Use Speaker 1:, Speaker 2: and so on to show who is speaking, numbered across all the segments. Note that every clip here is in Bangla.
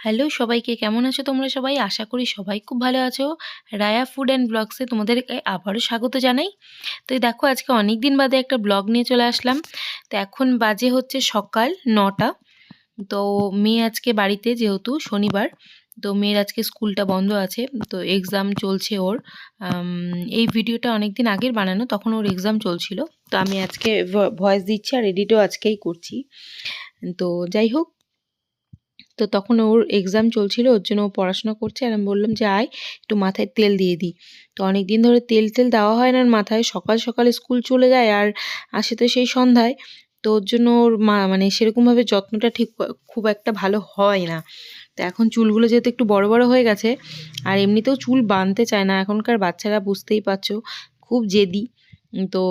Speaker 1: হ্যালো সবাইকে, কেমন আছো তোমরা সবাই? আশা করি সবাই খুব ভালো আছো। রায়া ফুড অ্যান্ড ব্লগসে তোমাদেরকে আবারও স্বাগত জানাই। তো এই দেখো, আজকে অনেক দিন বাদে একটা ব্লগ নিয়ে চলে আসলাম। তো এখন বাজে হচ্ছে সকাল 9টা। তো মেয়ে আজকে বাড়িতে, যেহেতু শনিবার, তো মেয়ের আজকে স্কুলটা বন্ধ আছে। তো এক্সাম চলছে ওর। এই ভিডিওটা অনেক দিন আগের বানানো, তখন ওর এক্সাম চলছিল। তো আমি আজকে ভয়েস দিচ্ছি আর এডিটও আজকেই করছি। তো যাই হোক, তো তখন ওর এক্সাম চলছিল, ওর জন্য ও পড়াশোনা করছে। আর আমি বললাম যে আয় একটু মাথায় তেল দিয়ে দিই। তো অনেক দিন ধরে তেল দেওয়া হয় না মাথায়, সকাল সকালে স্কুল চলে যায় আর আসে তো সেই সন্ধ্যায়। তো ওর জন্য ওর মানে সেরকমভাবে যত্নটা ঠিক খুব একটা ভালো হয় না। তো এখন চুলগুলো যেহেতু একটু বড় বড় হয়ে গেছে, আর এমনিতেও চুল বাঁধতে চায় না, এখনকার বাচ্চারা বুঝতেই পারছো খুব জেদি। তো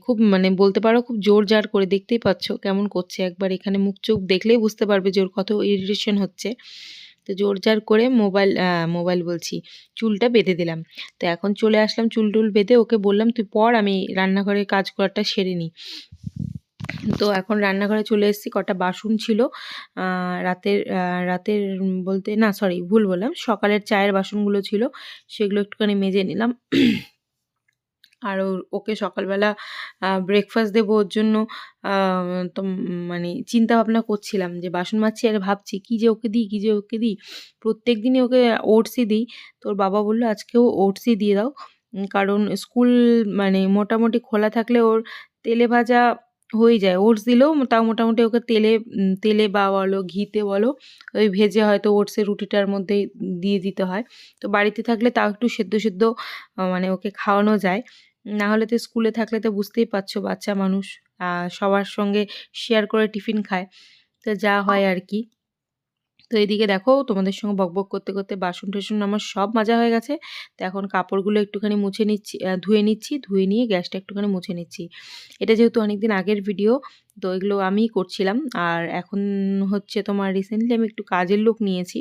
Speaker 1: খুব বলতে পারো খুব জোর জার করে, দেখতেই পাচ্ছ কেমন করছে, একবার এখানে মুখ চোখ দেখলেই বুঝতে পারবে যে ওর কত ইরিটেশন হচ্ছে। তো জোর জার করে মোবাইল বলছি, চুলটা বেঁধে দিলাম। তো এখন চলে আসলাম চুল টুল বেঁধে, ওকে বললাম তুই পড়, আমি রান্নাঘরের কাজ করাটা সেরে নিই। তো এখন রান্নাঘরে চলে এসেছি। কটা বাসন ছিল রাতের বলতে না, সরি ভুল বললাম, সকালের চায়ের বাসনগুলো ছিল, সেগুলো একটুখানি মেজে নিলাম। আর ওকে সকালবেলা ব্রেকফাস্ট দেবো, ওর জন্য তো চিন্তা ভাবনা করছিলাম যে বাসন মাজছি আর ভাবছি কী যে ওকে দিই। প্রত্যেক দিনই ওকে ওটসই দিই। তো ওর বাবা বললো আজকেও ওটসই দিয়ে দাও, কারণ স্কুল মোটামুটি খোলা থাকলে ওর তেলে ভাজা হয়ে যায়। ওটস দিলেও তাও মোটামুটি ওকে তেলে বা বলো ঘিতে বলো, ওই ভেজে হয়তো ওটসের রুটিটার মধ্যে দিয়ে দিতে হয়। তো বাড়িতে থাকলে তাও একটু সেদ্ধ ওকে খাওয়ানো যায়। না হলে তো স্কুলে থাকলে তো বুঝতেই পারছো, বাচ্চা মানুষ সবার সঙ্গে শেয়ার করে টিফিন খায়, তো যা হয় আর কি। তো এদিকে দেখো, তোমাদের সঙ্গে বকবক করতে করতে বাসন টাসন আমার সব মাজা হয়ে গেছে। তো এখন কাপড়গুলো একটুখানি মুছে নিচ্ছি, ধুয়ে নিয়ে গ্যাসটা একটুখানি মুছে নিচ্ছি। এটা যেহেতু অনেকদিন আগের ভিডিও, তো এগুলো আমিই করছিলাম। আর এখন হচ্ছে তোমার রিসেন্টলি আমি একটু কাজের লোক নিয়েছি,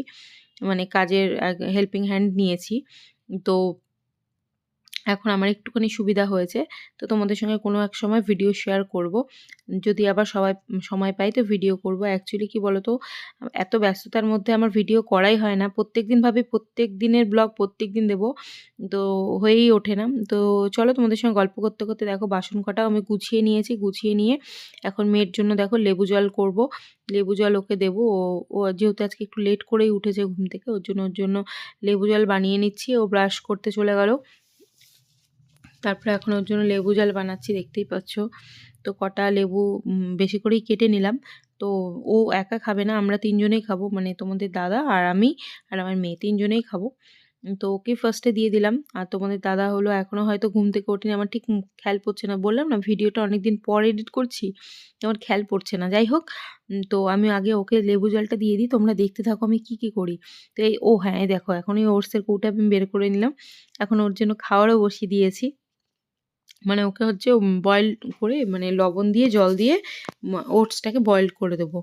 Speaker 1: কাজের হেল্পিং হ্যান্ড নিয়েছি। তো এখন আমার একটুখানি সুবিধা হয়েছে। তো তোমাদের সঙ্গে কোনো এক সময় ভিডিও শেয়ার করব, যদি আবার সময় পাই তো ভিডিও করব। অ্যাকচুয়ালি কি বলো তো, এত ব্যস্ততার মধ্যে আমার ভিডিও করাই হয় না। প্রত্যেকদিন ভাবি প্রত্যেক দিনের ব্লগ প্রত্যেকদিন দেবো, তো হয়েই ওঠে না। তো চলো তোমাদের সঙ্গে গল্প করতে করতে দেখো বাসন কটাও আমি গুছিয়ে নিয়েছি। গুছিয়ে নিয়ে এখন মেয়ের জন্য দেখো লেবু জল করব। লেবু জল ওকে দেবো। ও যেহেতু আজকে একটু লেট করেই উঠেছে ঘুম থেকে, ওর জন্য লেবু জল বানিয়ে নিচ্ছি। ও ব্রাশ করতে চলে গেল, তারপরে এখন ওর জন্য লেবু জল বানাচ্ছি, দেখতেই পাচ্ছ। তো কটা লেবু বেশি করেই কেটে নিলাম। তো ও একা খাবে না, আমরা তিনজনেই খাবো, তোমাদের দাদা আর আমি আর আমার মেয়ে, তিনজনেই খাবো। তো ওকে ফার্স্টে দিয়ে দিলাম। আর তোমাদের দাদা হলো এখনও হয়তো ঘুম থেকে ওঠেনি, আমার ঠিক খেয়াল পড়ছে না। বললাম না ভিডিওটা অনেকদিন পর এডিট করছি, আমার খেয়াল পড়ছে না। যাই হোক, তো আমি আগে ওকে লেবু জলটা দিয়ে দিই, তোমরা দেখতে থাকো আমি কি করি। তো হ্যাঁ দেখো, এখন ওই ওটসের কৌটা আমি বের করে নিলাম। এখন ওর জন্য খাওয়ারও বসিয়ে দিয়েছি। ওকে হচ্ছে বয়েল করে লবণ দিয়ে জল দিয়ে ওটসটাকে বয়েল করে দেবো।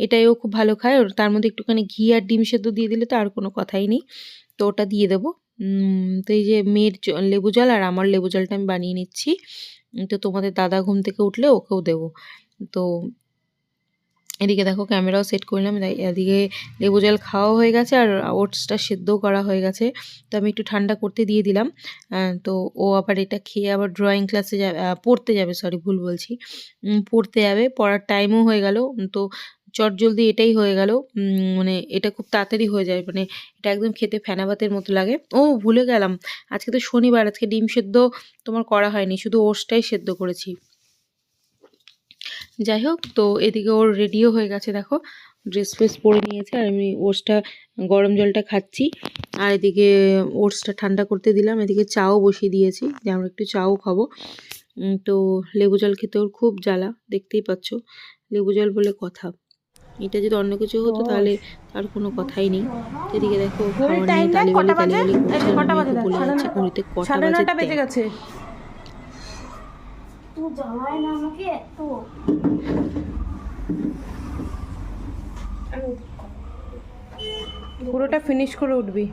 Speaker 1: এটাই ও খুব ভালো খায়। তার মধ্যে একটুখানি ঘি আর ডিম সেদ্ধ দিয়ে দিলে তো আর কোনো কথাই নেই। তো ওটা দিয়ে দেবো। তো এই যে মেয়ের লেবু জল আর আমার লেবু জলটা আমি বানিয়ে নিচ্ছি। তো তোমাদের দাদা ঘুম থেকে উঠলে ওকেও দেবো। তো এদিকে দেখো ক্যামেরাও সেট করলাম, এদিকে লেবু জল খাওয়া হয়ে গেছে আর ওটসটা সেদ্ধও করা হয়ে গেছে। তো আমি একটু ঠান্ডা করতে দিয়ে দিলাম। তো ও আবার এটা খেয়ে আবার ড্রয়িং ক্লাসে যাবে, পড়তে যাবে, সরি ভুল বলছি, পড়তে যাবে, পড়ার টাইমও হয়ে গেল। তো চটজলদি এটাই হয়ে গেল। এটা খুব তাড়াতাড়ি হয়ে যায়, এটা একদম খেতে ফেনা ভাতের মতো লাগে। ও ভুলে গেলাম, আজকে তো শনিবার, আজকে ডিম সেদ্ধ তোমার করা হয়নি, শুধু ওটসটাই সেদ্ধ করেছি। যাই হোক, তো এদিকে ওর রেডিও হয়ে গেছে, দেখো ড্রেস ফ্রেস পরে নিয়েছে। আর আমি ওটসটা গরম জলটা খাচ্ছি, আর এদিকে ওটসটা ঠান্ডা করতে দিলাম। এদিকে চাও বসিয়ে দিয়েছি যে আমরা একটু চাও খাবো। তো লেবু জল খেতে ওর খুব জ্বালা, দেখতেই পাচ্ছ, লেবু জল বলে কথা। এটা যদি অন্য কিছু হতো তাহলে আর কোনো কথাই নেই। এদিকে দেখো খাওয়া নিয়ে তালিবালি করছে, আমি ওকে বলে যাচ্ছি ঘড়িতে কটা বাজে গেছে। পুরোটা ফিনিশ করে উঠবি।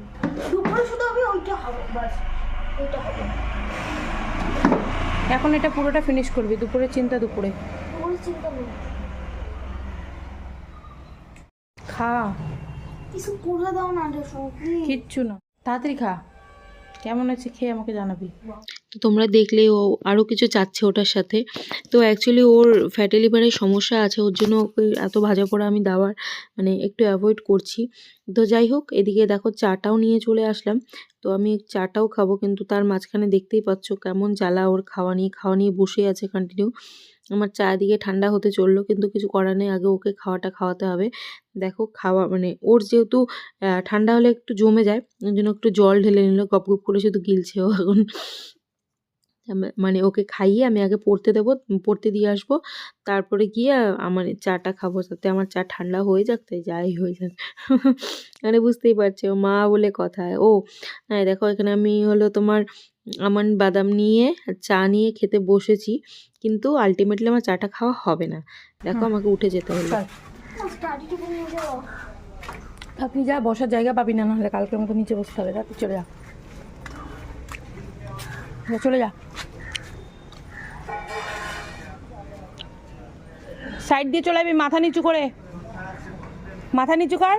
Speaker 1: এখন এটা পুরোটা ফিনিশ করবি, দুপুরের চিন্তা দুপুরে খা।
Speaker 2: কিছু করে দাও না রে সৌকি।
Speaker 3: কিচ্ছু না, তাড়াতাড়ি খা। কেমন আছে খেয়ে আমাকে জানাবি।
Speaker 1: তো তোমরা দেখলে ও আরও কিছু চাচ্ছে ওটার সাথে। তো অ্যাকচুয়ালি ওর ফ্যাটি লিভারের সমস্যা আছে, ওর জন্য ওকে এত ভাজা পোড়া আমি দেওয়ার মানে একটু অ্যাভয়েড করছি। তো যাই হোক, এদিকে দেখো চাটাও নিয়ে চলে আসলাম। তো আমি চাটাও খাবো, কিন্তু তার মাঝখানে দেখতেই পাচ্ছ কেমন জ্বালা, ওর খাওয়া নিয়ে বসে আছে কন্টিনিউ। আমার চা এদিকে ঠান্ডা হতে চললো, কিন্তু কিছু করার নেই, আগে ওকে খাওয়াতে হবে। দেখো খাওয়া মানে ওর যেহেতু ঠান্ডা হলে একটু জমে যায়, ওই জন্য একটু জল ঢেলে নিল, গপ গপ করে শুধু গিলছে ও এখন। মানে ওকে খাইয়ে আমি আগে পড়তে দেবো, পড়তে দিয়ে আসবো, তারপরে গিয়ে আমার চাটা খাবো, তাতে আমার চা ঠান্ডা হয়ে যাক, তাই যাই হয়ে যাক। মানে বুঝতেই পারছো মা বলে কথা। ও হ্যাঁ, দেখো এখানে আমি হলো তোমার আমন্ড বাদাম নিয়ে চা নিয়ে খেতে বসেছি, কিন্তু আলটিমেটলি আমার চাটা খাওয়া হবে না। দেখো আমাকে উঠে যেতে হলো।
Speaker 2: স্টাডিটুকু নিয়ে যাও।
Speaker 3: আপনি যা, বসার জায়গা পাবি না, নাহলে কালকের মতো নিচে বসতে হবে। তুই চলে যা, চলে যা, সাইড দিয়ে চলে যাবি। মাথা নিচু করে, মাথা নিচু কর।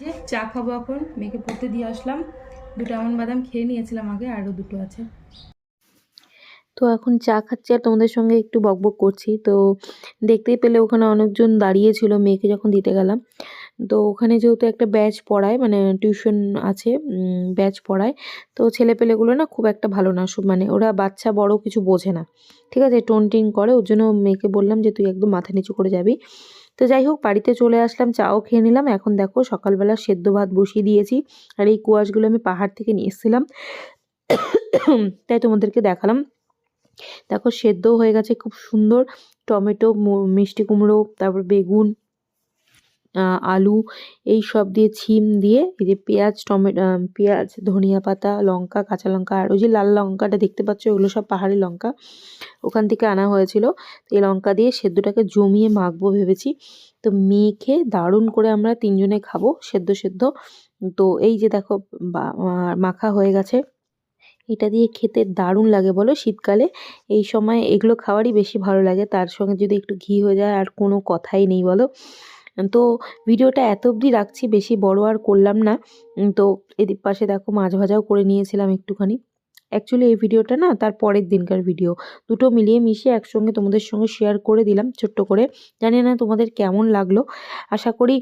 Speaker 3: যে চা খাবো এখন, মেয়েকে পড়তে দিয়ে আসলাম। 2টা আমন্ড বাদাম খেয়ে নিয়েছিলাম আগে, আরও 2টো আছে।
Speaker 1: তো এখন চা খাচ্ছি আর তোমাদের সঙ্গে একটু বকবক করছি। তো দেখতেই পেলে ওখানে অনেকজন দাঁড়িয়ে ছিল মেয়েকে যখন দিতে গেলাম। তো ওখানে যেহেতু একটা ব্যাচ পড়ায়, মানে টিউশন আছে, ব্যাচ পড়ায়, তো ছেলেপেলেগুলো না খুব একটা ভালো না, মানে ওরা বাচ্চা বড় কিছু বোঝে না, ঠিক আছে, টোনটিং করে। ওর জন্য মেয়েকে বললাম যে তুই একদম মাথা নিচু করে যাবি। তো যাই হোক, বাড়িতে চলে আসলাম, চাও খেয়ে নিলাম। এখন দেখো সকালবেলা সেদ্ধ ভাত বসিয়ে দিয়েছি, আর এই কুয়াশগুলো আমি পাহাড় থেকে নিয়ে এসেছিলাম, তাই তোমাদেরকে দেখালাম। দেখো সেদ্ধও হয়ে গেছে খুব সুন্দর, টমেটো, মিষ্টি কুমড়ো, তারপর বেগুন, আলু, এই সব দিয়ে ছিম দিয়ে, এই যে পেঁয়াজ, টমেটো, পেঁয়াজ, ধনিয়া পাতা, লঙ্কা, কাঁচা লঙ্কা, আর ওই যে লাল লঙ্কাটা দেখতে পাচ্ছ, ওগুলো সব পাহাড়ি লঙ্কা, ওখান থেকে আনা হয়েছিল। এই লঙ্কা দিয়ে সেদ্ধটাকে জমিয়ে মাখবো ভেবেছি। তো মেখে দারুণ করে আমরা 3জনে খাবো, সেদ্ধ সেদ্ধ। তো এই যে দেখো মাখা হয়ে গেছে। এটা দিয়ে খেতে দারুণ লাগে বলো, শীতকালে এই সময় এগুলো খাওয়ারই বেশি ভালো লাগে, তার সঙ্গে যদি একটু ঘি হয়ে যায় আর কোনো কথাই নেই বলো। তো ভিডিওটা এত অবধি রাখছি, বেশি বড় আর করলাম না। তো এদিক পাশে দেখো মাছ ভাজাও করে নিয়েছিলাম একটুখানি। অ্যাকচুয়ালি এই ভিডিওটা না তার পরের দিনকার ভিডিও, দুটো মিলিয়ে মিশিয়ে একসঙ্গে তোমাদের সঙ্গে শেয়ার করে দিলাম ছোট্ট করে। জানি না তোমাদের কেমন লাগলো, আশা করি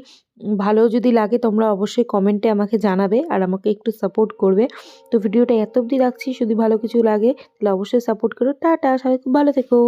Speaker 1: ভালো যদি লাগে তোমরা অবশ্যই কমেন্টে আমাকে জানাবে আর আমাকে একটু সাপোর্ট করবে। তো ভিডিওটা এত অবধি রাখছি, যদি ভালো কিছু লাগে তাহলে অবশ্যই সাপোর্ট করো। টাটা, সবাই খুব ভালো থেকো।